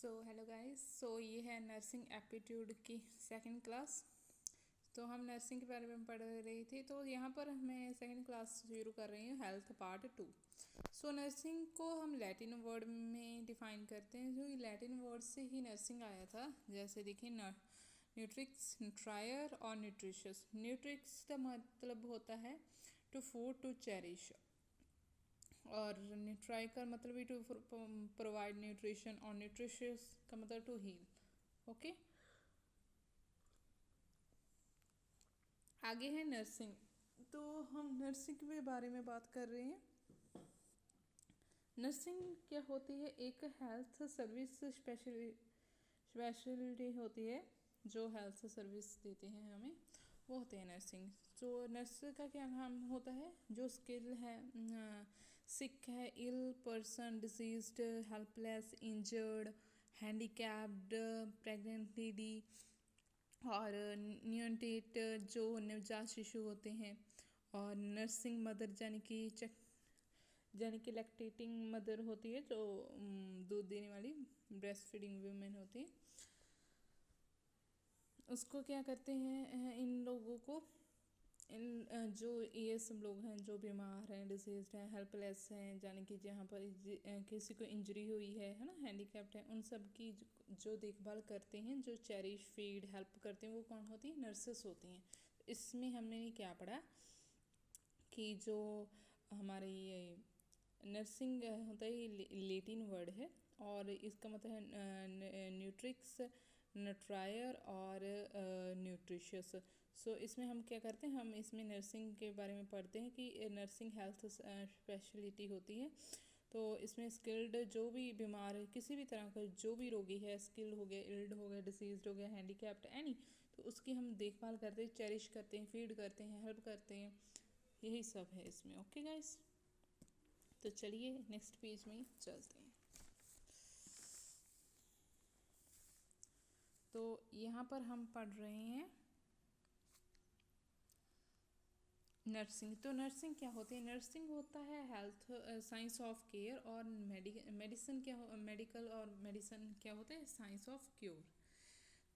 Hello guys. ये है nursing aptitude की सेकंड क्लास। तो हम नर्सिंग के बारे में पढ़ रही थी, तो यहाँ पर मैं सेकंड क्लास शुरू कर रही हूँ, हेल्थ पार्ट 2। नर्सिंग को हम लैटिन वर्ड में डिफ़ाइन करते हैं, जो लैटिन वर्ड से ही नर्सिंग आया था। जैसे देखिए, न्यूट्रिक्स, न्यूट्रायर और न्यूट्रिशियस। न्यूट्रिक्स का मतलब होता है टू फूड, टू चेरिश, और न्यूट्राई का मतलब भी टू प्रोवाइड न्यूट्रिशन, और न्यूट्रिशियस का मतलब टू हील। ओके, आगे है नर्सिंग। तो हम नर्सिंग के बारे में बात कर रहे हैं। नर्सिंग क्या होती है? एक हेल्थ सर्विस स्पेशलिटी होती है, जो हेल्थ सर्विस देते हैं हमें, वो होते हैं नर्सिंग। तो नर्स का क्या काम होता है? जो स्किल है, सिक है, ill person, diseased, helpless, injured, handicapped, pregnant lady और न्यूनेट, जो नवजात शिशु होते हैं, और नर्सिंग मदर यानी कि लैक्टेटिंग मदर होती है, जो दूध देने वाली ब्रेस्ट फीडिंग वुमेन होती है। उसको क्या करते हैं, इन लोगों को, इन जो ये सब लोग हैं जो बीमार हैं, डिजीज्ड हैं, हेल्पलेस हैं, यानी कि जहाँ पर किसी को इंजरी हुई है ना, हैंडीकैप्ड है, उन सब की जो देखभाल करते हैं, जो चेरिश फीड हेल्प करते हैं, वो कौन होती है? नर्सेस होती हैं। इसमें हमने क्या पढ़ा कि जो हमारे ये नर्सिंग होता है, ये लेटिन वर्ड है, और इसका मतलब है न्यूट्रिक्स, नट्रायर और न्यूट्रिशियस। इसमें हम क्या करते हैं, हम इसमें नर्सिंग के बारे में पढ़ते हैं कि नर्सिंग हेल्थ स्पेशलिटी होती है। तो इसमें स्किल्ड, जो भी बीमार है, किसी भी तरह का जो भी रोगी है, स्किल्ड हो गया, इल्ड हो गया, डिसीज्ड हो गया, हैंडीकैप्ड एनी, तो उसकी हम देखभाल करते हैं, चेरिश करते हैं, फीड करते हैं, हेल्प करते हैं। यही सब है इसमें। ओके गाइस, तो चलिए नेक्स्ट पेज में चलते हैं। तो यहाँ पर हम पढ़ रहे हैं नर्सिंग। तो नर्सिंग क्या होती है? नर्सिंग होता है हेल्थ साइंस ऑफ केयर, और मेडिसिन क्या मेडिकल और मेडिसिन क्या होता है? Science of cure.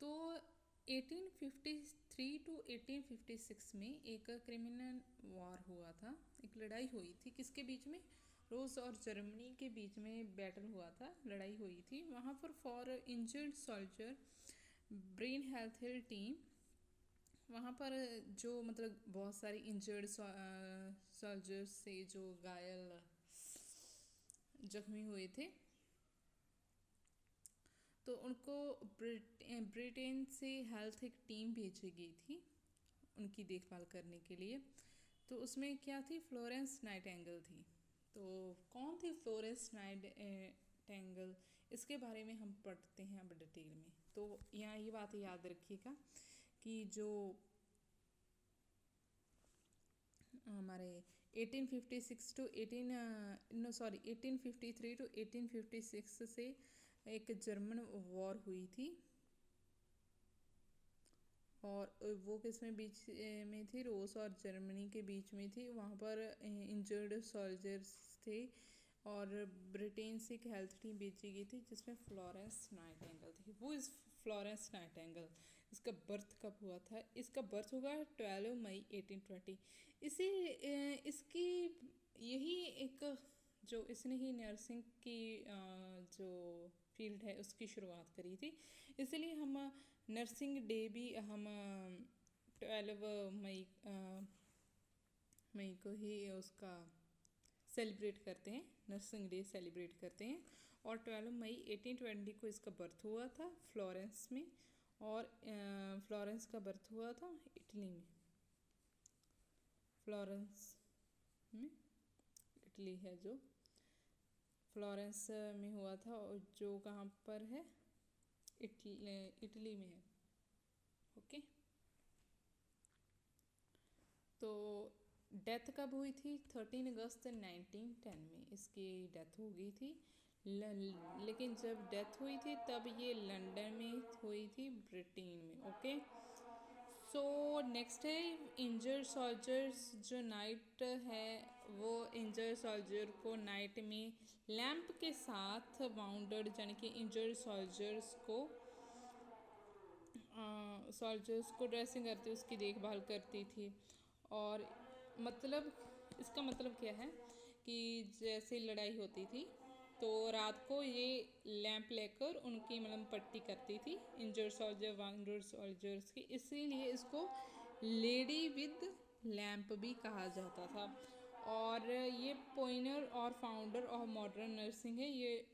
तो 1853 टू 1856 में एक क्रिमिनल वॉर हुआ था, एक लड़ाई हुई थी। किसके बीच में? रूस और जर्मनी के बीच में बैटल हुआ था, लड़ाई हुई थी। वहाँ पर for injured soldier, brain health team, वहाँ पर जो मतलब बहुत सारे इंजर्ड सोल्जर्स से, जो घायल जख्मी हुए थे, तो उनको ब्रिटेन से हेल्थ एक टीम भेजी गई थी उनकी देखभाल करने के लिए। तो उसमें क्या थी? फ्लोरेंस नाइटिंगेल थी। तो कौन थी फ्लोरेंस नाइटिंगेल? इसके बारे में हम पढ़ते हैं अब डिटेल में। तो यहाँ ये बात याद रखिएगा कि जो हमारे 1856 टू 1853 टू 1856 से एक जर्मन वॉर हुई थी, और वो किस में बीच में थी? रूस और जर्मनी के बीच में थी। वहाँ पर इंजर्ड सोल्जर्स थे, और ब्रिटेन से एक हेल्थ टीम भेजी गई थी, जिसमें फ्लोरेंस नाइटिंगेल थी। वो इस फ्लोरेंस नाइटिंगेल, इसका बर्थ कब हुआ था? इसका बर्थ हुआ 12 मई 1820। इसी इसकी यही एक, जो इसने ही नर्सिंग की जो फील्ड है उसकी शुरुआत करी थी। इसलिए हम नर्सिंग डे भी हम 12 मई को ही उसका सेलिब्रेट करते हैं, नर्सिंग डे सेलिब्रेट करते हैं। और 12 मई 1820 को इसका बर्थ हुआ था फ्लोरेंस में, और फ्लोरेंस का बर्थ हुआ था इटली में। फ्लोरेंस में, इटली है जो, फ्लोरेंस में हुआ था, और जो कहाँ पर है? इटली में है। ओके, तो डेथ कब हुई थी? 13 अगस्त 1910 में इसकी डेथ हो गई थी। लेकिन जब डेथ हुई थी तब ये लंदन में हुई थी, ब्रिटेन में। ओके, सो नेक्स्ट है इंजर्ड सोल्जर्स। जो नाइट है वो इंजर्ड सोल्जर को नाइट में लैंप के साथ वाउंडेड यानी कि इंजर्ड सोल्जर्स को ड्रेसिंग करती, उसकी देखभाल करती थी। और मतलब इसका मतलब क्या है कि जैसे लड़ाई होती थी तो रात को ये लैंप लेकर उनकी मतलब पट्टी करती थी इंजर्ड सोल्जर वाउंडेड सोल्जर्स की, इसीलिए इसको लेडी विद लैंप भी कहा जाता था। और ये पोइनर और फाउंडर ऑफ मॉडर्न नर्सिंग है, ये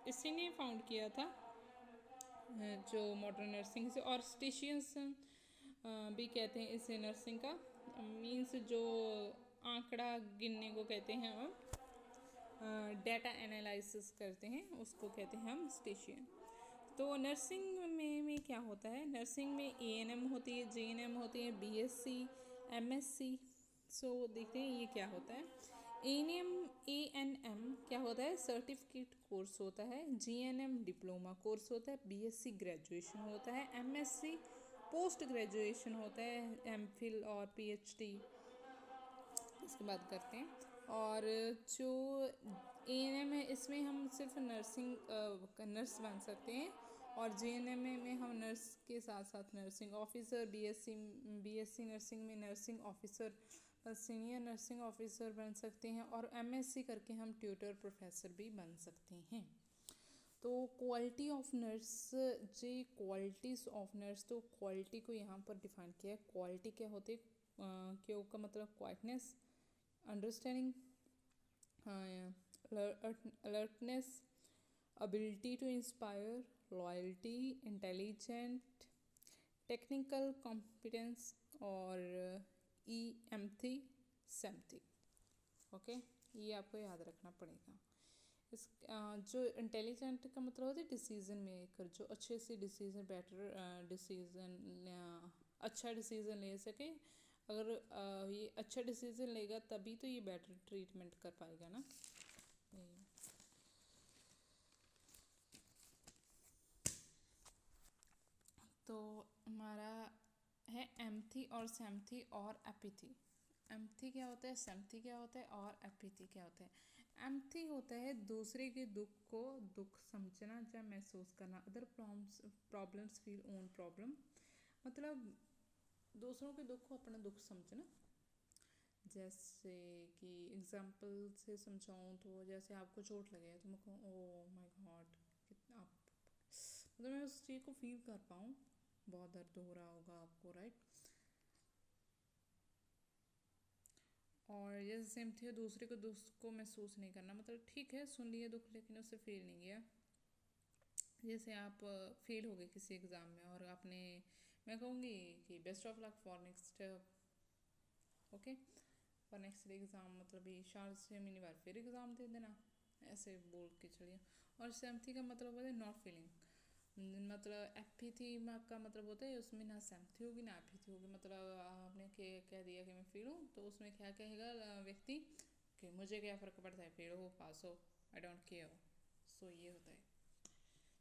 इसी ने फाउंड किया था जो मॉडर्न नर्सिंग से। और स्टिशियंस भी कहते हैं इसे नर्सिंग का, मीन्स जो आंकड़ा गिनने को कहते हैं हम, डेटा एनालिसिस करते हैं उसको कहते हैं हम स्टिशियन। तो नर्सिंग में क्या होता है, नर्सिंग में एएनएम होती है, जेएनएम होती है, बीएससी, एमएससी। सो देखते हैं ये क्या होता है। एएनएम क्या होता है, सर्टिफिकेट कोर्स होता है। जीएनएम डिप्लोमा कोर्स होता है। बीएससी ग्रेजुएशन होता है। एमएससी पोस्ट ग्रेजुएशन होता है, एमफिल और पीएचडी इसके बाद करते हैं। और जो एएनएम है इसमें हम सिर्फ नर्स बन सकते हैं। और जेएनएम में हम नर्स के साथ साथ नर्सिंग ऑफिसर, बीएससी नर्सिंग में nursing officer, senior nursing officer बन सकते हैं। और एमएससी करके हम ट्यूटर प्रोफेसर भी बन सकते हैं। तो quality of nurse, J qualities of nurse, तो क्वालिटी को यहाँ पर डिफाइन किया है। क्वालिटी क्या होती है, क्यों का मतलब quietness, understanding, alertness, ability to inspire, loyalty, intelligent, technical competence, और ई एम्पथी, सेम्पथी। ओके, ये आपको याद रखना पड़ेगा। इस जो इंटेलिजेंट का मतलब होता है डिसीजन मेकर, जो अच्छे से डिसीजन, बेटर डिसीजन, अच्छा डिसीजन ले सके। अगर ये अच्छा डिसीजन लेगा तभी तो ये बेटर ट्रीटमेंट कर पाएगा ना। तो हमारा है एम्पथी और सेम्पथी और एपिथी। एम्पथी क्या होता है, सेम्पथी क्या होता है और एपिथी क्या होता है। एम्पथी होता है दूसरे के दुख को दुख समझना या महसूस करना। Other problems feel own problem, मतलब दूसरों के दुख को अपना दुख समझना। जैसे कि एग्जाम्पल से समझाऊँ तो जैसे आपको चोट लगे तो मैं कहूँ ओ माय गॉड, कितना आप, मतलब मैं उस चीज़ को फील कर पाऊँ, बहुत दर्द हो रहा होगा आपको, राइट। और जैसे सेम थी दूसरे को दुख को महसूस नहीं करना, मतलब ठीक है सुन लिए दुख लेकिन उससे फील नहीं किया। जैसे आप फेल हो गए किसी एग्ज़ाम में और आपने, मैं कहूँगी कि best of luck for next, okay, for next exam, मतलब ये 4 से बार फिर एग्ज़ाम दे देना, ऐसे बोल के चलिए। और सेम्पथी का मतलब होता है नॉट फीलिंग, मतलब एपिथी का मतलब होता है उसमें ना सेम्पथी होगी ना एपिथी होगी। मतलब आपने कह दिया कि मैं फेल हूँ तो उसमें क्या कहेगा व्यक्ति कि मुझे क्या फ़र्क पड़ता है, फेल हो पास हो, आई डोंट केयर। सो ये होता है।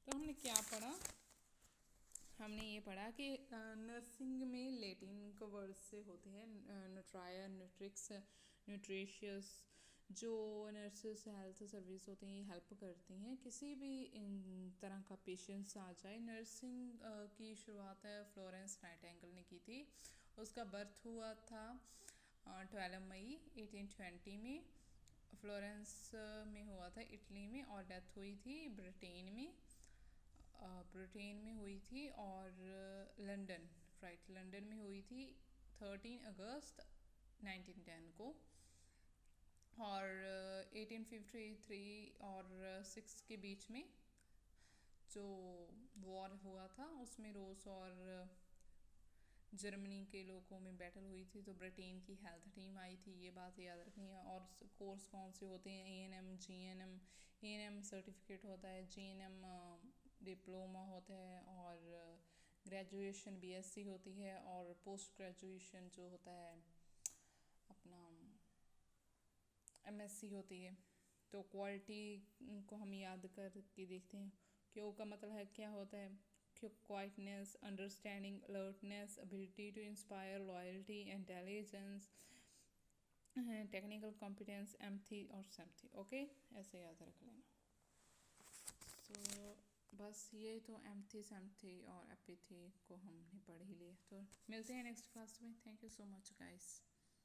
तो हमने क्या पढ़ा, हमने ये पढ़ा कि नर्सिंग में लेटिन के वर्ड से होते हैं न्यूट्राया, न्यूट्रिक्स, न्यूट्रिशियस। जो नर्सेस हेल्थ सर्विस होती हैं ये हेल्प करती हैं किसी भी इन तरह का पेशेंट्स आ जाए। नर्सिंग की शुरुआत है फ्लोरेंस नाइटिंगेल ने की थी। उसका बर्थ हुआ था 12 मई 1820 में, फ्लोरेंस में हुआ था इटली में, और डेथ हुई थी ब्रिटेन में हुई थी। और लंदन, राइट, लंदन में हुई थी 13 अगस्त 1910 को। और 1853 और 6 के बीच में जो वॉर हुआ था उसमें रूस और जर्मनी के लोगों में बैटल हुई थी, तो ब्रिटेन की हेल्थ टीम आई थी, ये बात याद रखनी है। और कोर्स कौन से होते हैं, एएनएम, जीएनएम। एएनएम सर्टिफिकेट होता है, जीएनएम डिप्लोमा होता है, और ग्रेजुएशन बीएससी होती है, और पोस्ट ग्रेजुएशन जो होता है अपना एमएससी होती है। तो क्वालिटी को हम याद करके देखते हैं। क्यों का मतलब है क्या होता है, quietness, understanding, alertness, ability to inspire, loyalty, intelligence, technical competence, empathy और सिम्पथी। ओके, ऐसे याद रख लेना। सो बस ये तो एम्पथी, सिम्पथी और एपिथी को हमने पढ़ ही लिया। तो मिलते हैं नेक्स्ट क्लास में। Thank you so much guys.